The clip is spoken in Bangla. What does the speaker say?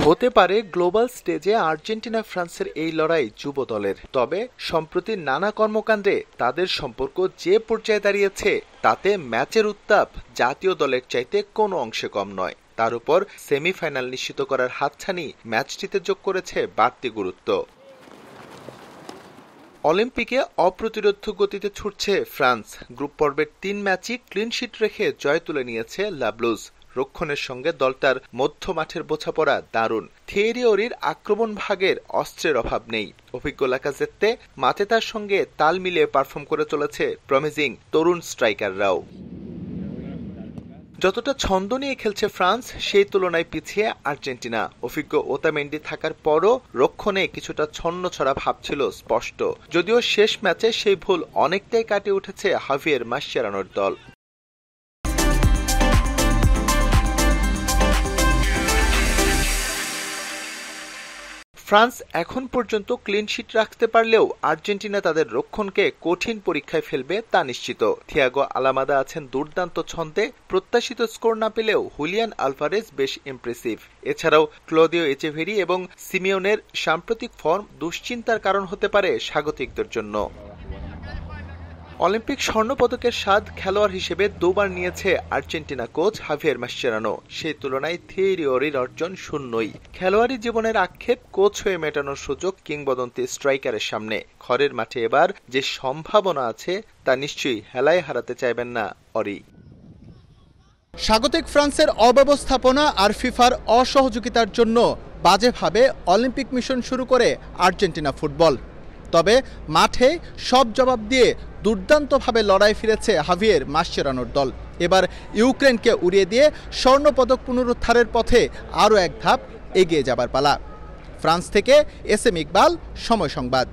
হতে পারে গ্লোবাল স্টেজে আর্জেন্টিনা ফ্রান্সের এই লড়াই যুব দলের, তবে সম্প্রতি নানা কর্মকাণ্ডে তাদের সম্পর্ক যে পর্যায়ে দাঁড়িয়েছে তাতে ম্যাচের উত্তাপ জাতীয় দলের চাইতে কোনো অংশে কম নয়। তার উপর সেমিফাইনাল নিশ্চিত করার হাতছানি ম্যাচটিতে যোগ করেছে বাড়তি গুরুত্ব। অলিম্পিকে অপ্রতিরোধ্য গতিতে ছুটছে ফ্রান্স। গ্রুপ পর্বের ৩ ম্যাচই ক্লিনশিট রেখে জয় তুলে নিয়েছে লা ব্লুজ। রক্ষণের সঙ্গে দলটার মধ্য মাঠের বোঝাপড়া দারুণ। থিয়েরি ওরির আক্রমণ ভাগের অস্ত্রের অভাব নেই। অভিজ্ঞ লাকাজেত্তে মাতেতার সঙ্গে তাল মিলিয়ে পারফর্ম করে চলেছে প্রমিজিং তরুণ স্ট্রাইকাররাও। যতটা ছন্দ নিয়ে খেলছে ফ্রান্স, সেই তুলনায় পিছিয়ে আর্জেন্টিনা। অভিজ্ঞ ওতামেন্ডি থাকার পরও রক্ষণে কিছুটা ছন্নছড়া ভাব ছিল স্পষ্ট, যদিও শেষ ম্যাচে সেই ভুল অনেকটাই কাটিয়ে উঠেছে হাভিয়ের মাসচেরানোর দল। ফ্রান্স এখন পর্যন্ত ক্লিনশিট রাখতে পারলেও আর্জেন্টিনা তাদের রক্ষণকে কঠিন পরীক্ষায় ফেলবে তা নিশ্চিত। থিয়াগো আলামাদা আছেন দুর্দান্ত ছন্দে, প্রত্যাশিত স্কোর না পেলেও হুলিয়ান আলভারেজ বেশ ইমপ্রেসিভ। এছাড়াও ক্লদিও এচেভেরি এবং সিমিওনের সাম্প্রতিক ফর্ম দুশ্চিন্তার কারণ হতে পারে স্বাগতিকদের জন্য। অলিম্পিক স্বর্ণপদকের স্বাদ খেলোয়াড় হিসেবে দুবার নিয়েছে আর্জেন্টিনা কোচ হাভিয়ের মাসচেরানো। সেই তুলনায় থিয়েরি ওরির অর্জন শূন্যই। খেলোয়াড়ি জীবনের আক্ষেপ কোচ হয়ে মেটানোর সুযোগ কিংবদন্তি স্ট্রাইকারের সামনে। ঘরের মাঠে এবার যে সম্ভাবনা আছে তা নিশ্চয়ই হেলায় হারাতে চাইবেন না ওরি। স্বাগতিক ফ্রান্সের অব্যবস্থাপনা আর ফিফার অসহযোগিতার জন্য বাজেভাবে অলিম্পিক মিশন শুরু করে আর্জেন্টিনা ফুটবল। তবে মাঠে সব জবাব দিয়ে দুর্দান্তভাবে লড়াই ফিরেছে হাভিয়ের মাসচেরানোর দল। এবার ইউক্রেনকে উড়িয়ে দিয়ে স্বর্ণপদক পুনরুদ্ধারের পথে আরও এক ধাপ এগিয়ে যাবার পালা। ফ্রান্স থেকে এস এম ইকবাল, সময় সংবাদ।